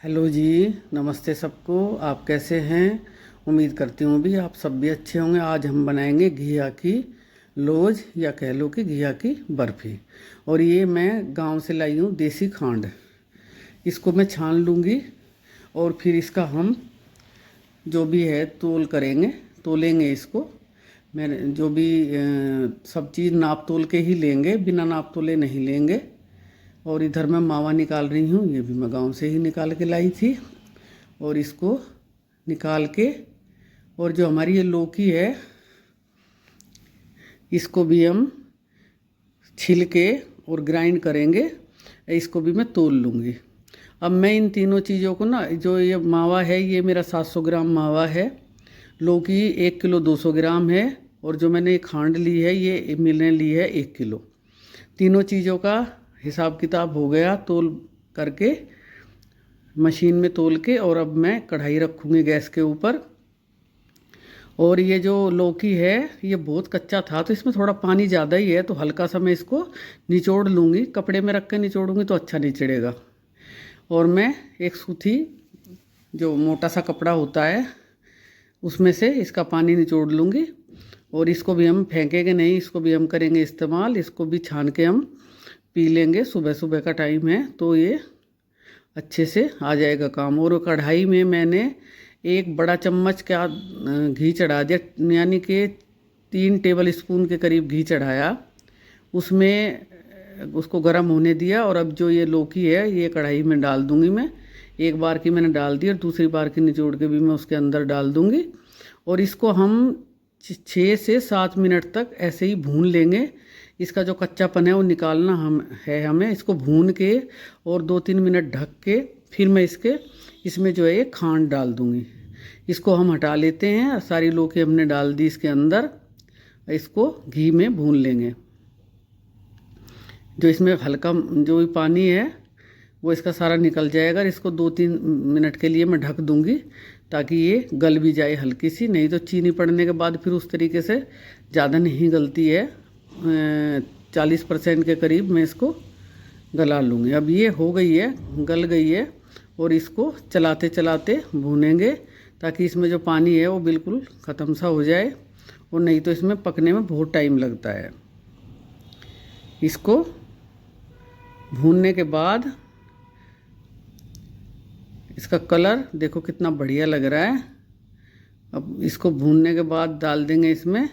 Hello जी। नमस्ते सबको। आप कैसे हैं? उम्मीद करती हूँ भी आप सब भी अच्छे होंगे। आज हम बनाएंगे घिया की लोज या कह लो कि घिया की बर्फ़ी। और ये मैं गांव से लाई हूँ देसी खांड। इसको मैं छान लूँगी और फिर इसका हम जो भी है तोलेंगे इसको। मैंने जो भी सब चीज़ नाप तोल के ही लेंगे, बिना नाप तोले नहीं लेंगे। और इधर मैं मावा निकाल रही हूँ, ये भी मैं गांव से ही निकाल के लाई थी। और इसको निकाल के, और जो हमारी ये लौकी है इसको भी हम छिल के और ग्राइंड करेंगे। इसको भी मैं तोल लूँगी। अब मैं इन तीनों चीज़ों को ना, जो ये मावा है ये मेरा 700 ग्राम मावा है, लौकी 1 किलो 200 ग्राम है, और जो मैंने खांड ली है ये मैंने ली है 1 किलो। तीनों चीज़ों का हिसाब किताब हो गया तोल करके, मशीन में तोल के। और अब मैं कढ़ाई रखूँगी गैस के ऊपर। और ये जो लौकी है ये बहुत कच्चा था तो इसमें थोड़ा पानी ज़्यादा ही है, तो हल्का सा मैं इसको निचोड़ लूँगी। कपड़े में रख के निचोड़ूँगी तो अच्छा निचड़ेगा। और मैं एक सूती जो मोटा सा कपड़ा होता है उसमें से इसका पानी निचोड़ लूँगी। और इसको भी हम फेंकेंगे नहीं, इसको भी हम करेंगे इस्तेमाल। इसको भी छान के हम पी लेंगे। सुबह सुबह का टाइम है तो ये अच्छे से आ जाएगा काम। और कढ़ाई में मैंने एक बड़ा चम्मच का घी चढ़ा दिया, यानी कि 3 टेबल स्पून के करीब घी चढ़ाया। उसमें उसको गर्म होने दिया। और अब जो ये लौकी है ये कढ़ाई में डाल दूंगी मैं। एक बार की मैंने डाल दी और दूसरी बार की निचोड़ के भी मैं उसके अंदर डाल दूंगी। और इसको हम 6 से 7 मिनट तक ऐसे ही भून लेंगे। इसका जो कच्चापन है वो निकालना हमें इसको भून के। और 2-3 मिनट ढक के फिर मैं इसमें जो है ये खांड डाल दूंगी। इसको हम हटा लेते हैं। सारी लौकी हमने डाल दी इसके अंदर। इसको घी में भून लेंगे। जो इसमें हल्का जो भी पानी है वो इसका सारा निकल जाएगा। इसको 2-3 मिनट के लिए मैं ढक दूंगी ताकि ये गल भी जाए हल्की सी। नहीं तो चीनी पड़ने के बाद फिर उस तरीके से ज़्यादा नहीं गलती है। 40% के करीब मैं इसको गला लूँगी। अब ये हो गई है, गल गई है। और इसको चलाते चलाते भूनेंगे ताकि इसमें जो पानी है वो बिल्कुल ख़त्म सा हो जाए। और नहीं तो इसमें पकने में बहुत टाइम लगता है। इसको भूनने के बाद इसका कलर देखो कितना बढ़िया लग रहा है। अब इसको भूनने के बाद डाल देंगे इसमें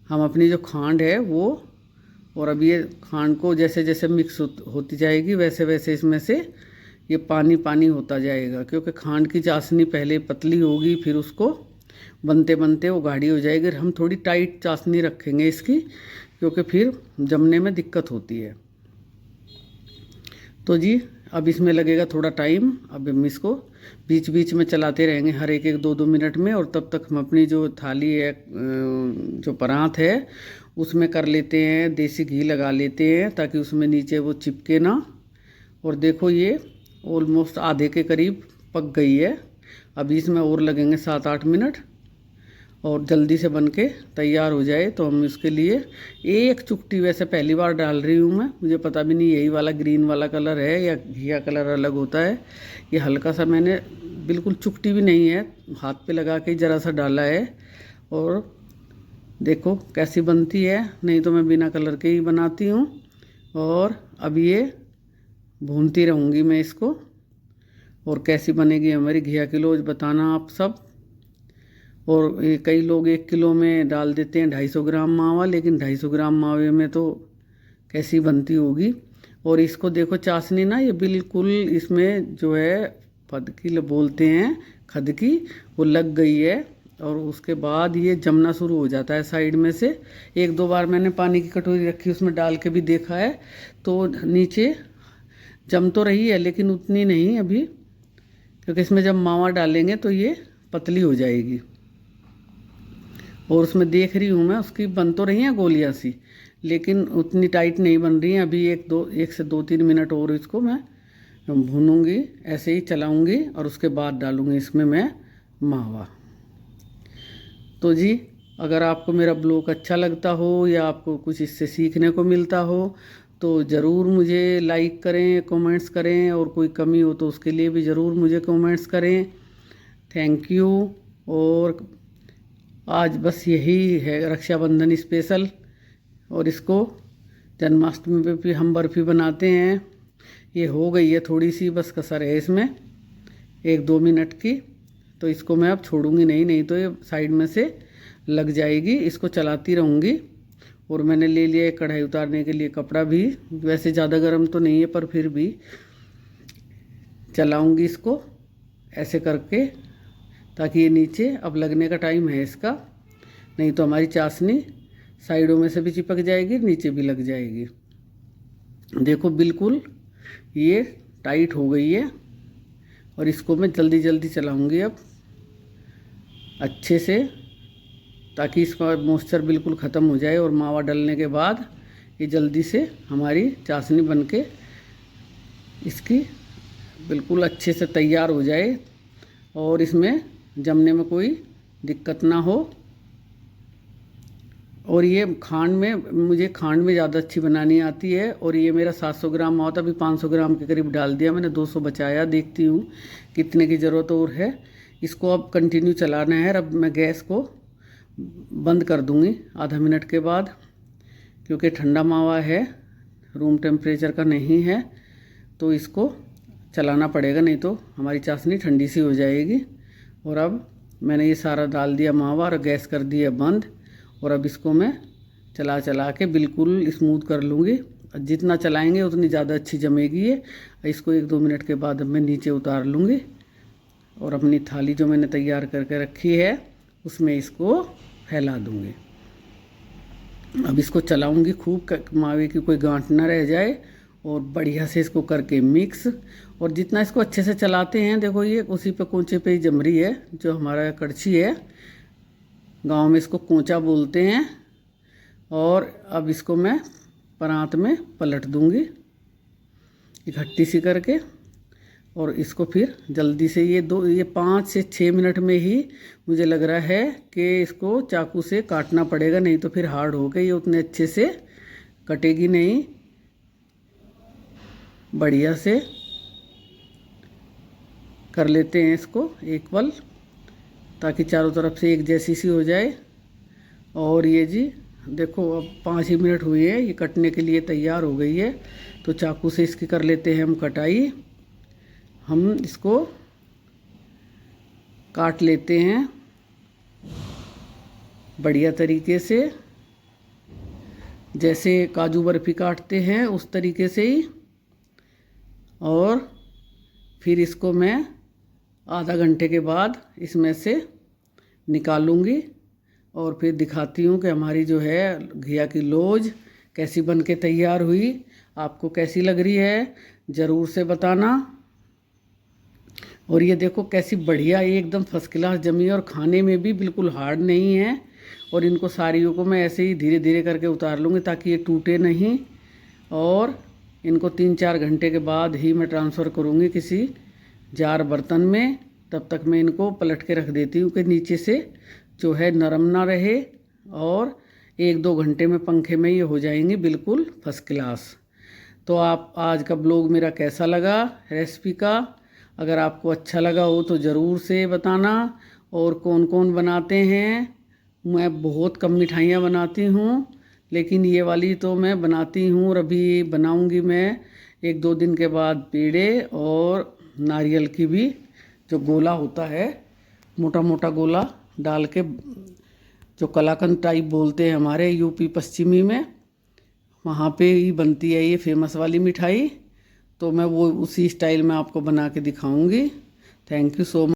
हम अपनी जो खांड है वो। और अब ये खांड को जैसे जैसे मिक्स होती जाएगी वैसे वैसे इसमें से ये पानी पानी होता जाएगा। क्योंकि खांड की चाशनी पहले पतली होगी, फिर उसको बनते बनते वो गाढ़ी हो जाएगी। हम थोड़ी टाइट चाशनी रखेंगे इसकी, क्योंकि फिर जमने में दिक्कत होती है। तो जी अब इसमें लगेगा थोड़ा टाइम। अब हम इसको बीच बीच में चलाते रहेंगे हर एक 1-2 मिनट में। और तब तक हम अपनी जो थाली है, जो परात है उसमें कर लेते हैं, देसी घी लगा लेते हैं ताकि उसमें नीचे वो चिपके ना। और देखो ये ऑलमोस्ट आधे के करीब पक गई है। अभी इसमें और लगेंगे 7-8 मिनट और जल्दी से बन के तैयार हो जाए। तो हम इसके लिए एक चुटकी, वैसे पहली बार डाल रही हूँ मैं, मुझे पता भी नहीं यही वाला ग्रीन वाला कलर है या घिया कलर अलग होता है। ये हल्का सा मैंने, बिल्कुल चुटकी भी नहीं है, हाथ पे लगा के ज़रा सा डाला है। और देखो कैसी बनती है, नहीं तो मैं बिना कलर के ही बनाती हूँ। और अब ये भूनती रहूँगी मैं इसको। और कैसी बनेगी हमारी घिया की लोज बताना आप सब। और ये कई लोग 1 किलो में डाल देते हैं 250 ग्राम मावा, लेकिन 250 ग्राम मावे में तो कैसी बनती होगी। और इसको देखो चाशनी ना, ये बिल्कुल इसमें जो है फदकी बोलते हैं, खदकी, वो लग गई है। और उसके बाद ये जमना शुरू हो जाता है साइड में से। 1-2 बार मैंने पानी की कटोरी रखी उसमें डाल के भी देखा है, तो नीचे जम तो रही है लेकिन उतनी नहीं अभी, क्योंकि इसमें जब मावा डालेंगे तो ये पतली हो जाएगी। और उसमें देख रही हूँ मैं, उसकी बन तो रही हैं गोलियाँ सी, लेकिन उतनी टाइट नहीं बन रही हैं अभी। 1 से 2-3 मिनट और इसको मैं भूनूंगी, ऐसे ही चलाऊंगी। और उसके बाद डालूंगी इसमें मैं मावा। तो जी अगर आपको मेरा ब्लॉग अच्छा लगता हो या आपको कुछ इससे सीखने को मिलता हो तो ज़रूर मुझे लाइक करें, कमेंट्स करें, और कोई कमी हो तो उसके लिए भी ज़रूर मुझे कमेंट्स करें। Thank you. और आज बस यही है रक्षाबंधन स्पेशल, और इसको जन्माष्टमी पे भी हम बर्फ़ी बनाते हैं। ये हो गई है थोड़ी सी, बस कसर है इसमें 1-2 मिनट की, तो इसको मैं अब छोड़ूंगी नहीं तो ये साइड में से लग जाएगी। इसको चलाती रहूँगी। और मैंने ले लिया एक कढ़ाई उतारने के लिए कपड़ा भी, वैसे ज़्यादा गर्म तो नहीं है पर फिर भी चलाऊँगी इसको ऐसे करके, ताकि ये नीचे अब लगने का टाइम है इसका, नहीं तो हमारी चाशनी साइडों में से भी चिपक जाएगी, नीचे भी लग जाएगी। देखो बिल्कुल ये टाइट हो गई है, और इसको मैं जल्दी जल्दी चलाऊंगी अब अच्छे से, ताकि इसका मॉइस्चर बिल्कुल ख़त्म हो जाए, और मावा डलने के बाद ये जल्दी से हमारी चाशनी बनके इसकी बिल्कुल अच्छे से तैयार हो जाए, और इसमें जमने में कोई दिक्कत ना हो। और ये मुझे खांड में ज़्यादा अच्छी बनानी आती है। और ये मेरा 700 ग्राम मावा था, अभी 500 ग्राम के करीब डाल दिया मैंने, 200 बचाया, देखती हूँ कितने की ज़रूरत और है। इसको अब कंटिन्यू चलाना है। अब मैं गैस को बंद कर दूँगी आधा मिनट के बाद, क्योंकि ठंडा मावा है, रूम टेम्परेचर का नहीं है, तो इसको चलाना पड़ेगा, नहीं तो हमारी चाशनी ठंडी सी हो जाएगी। और अब मैंने ये सारा डाल दिया मावा और गैस कर दिया बंद। और अब इसको मैं चला के बिल्कुल स्मूथ कर लूँगी। जितना चलाएंगे उतनी ज़्यादा अच्छी जमेगी ये। इसको 1-2 मिनट के बाद अब मैं नीचे उतार लूँगी, और अपनी थाली जो मैंने तैयार करके रखी है उसमें इसको फैला दूँगी। अब इसको चलाऊँगी खूब, मावे की कोई गांठ ना रह जाए, और बढ़िया से इसको करके मिक्स। और जितना इसको अच्छे से चलाते हैं, देखो ये उसी पे कोंचे पे ही जम रही है, जो हमारा कड़छी है, गांव में इसको कोंचा बोलते हैं। और अब इसको मैं परात में पलट दूंगी इकट्ठी सी करके, और इसको फिर जल्दी से ये 5 से 6 मिनट में ही मुझे लग रहा है कि इसको चाकू से काटना पड़ेगा, नहीं तो फिर हार्ड हो के ये उतने अच्छे से कटेगी नहीं। बढ़िया से कर लेते हैं इसको एक पल, ताकि चारों तरफ से एक जैसी सी हो जाए। और ये जी देखो अब 5 ही मिनट हुए हैं, ये कटने के लिए तैयार हो गई है। तो चाकू से इसकी कर लेते हैं हम कटाई। हम इसको काट लेते हैं बढ़िया तरीके से, जैसे काजू बर्फी काटते हैं उस तरीके से ही। और फिर इसको मैं आधा घंटे के बाद इसमें से निकालूंगी, और फिर दिखाती हूँ कि हमारी जो है घिया की लोज कैसी बन के तैयार हुई। आपको कैसी लग रही है ज़रूर से बताना। और ये देखो कैसी बढ़िया एकदम फर्स्ट क्लास जमी है, और खाने में भी बिल्कुल हार्ड नहीं है। और इनको सारियों को मैं ऐसे ही धीरे धीरे करके उतार लूँगी, ताकि ये टूटे नहीं। और इनको 3-4 घंटे के बाद ही मैं ट्रांसफ़र करूँगी किसी जार बर्तन में। तब तक मैं इनको पलट के रख देती हूँ कि नीचे से जो है नरम ना रहे, और 1-2 घंटे में पंखे में ये हो जाएंगी बिल्कुल फर्स्ट क्लास। तो आप आज का ब्लॉग मेरा कैसा लगा रेसिपी का, अगर आपको अच्छा लगा हो तो ज़रूर से बताना। और कौन कौन बनाते हैं, मैं बहुत कम मिठाइयाँ बनाती हूँ, लेकिन ये वाली तो मैं बनाती हूँ। और अभी बनाऊँगी मैं 1-2 दिन के बाद पेड़े और नारियल की भी, जो गोला होता है मोटा मोटा गोला डाल के, जो कलाकंद टाइप बोलते हैं हमारे यूपी पश्चिमी में, वहाँ पे ही बनती है ये फेमस वाली मिठाई। तो मैं वो उसी स्टाइल में आपको बना के दिखाऊंगी। Thank you so much.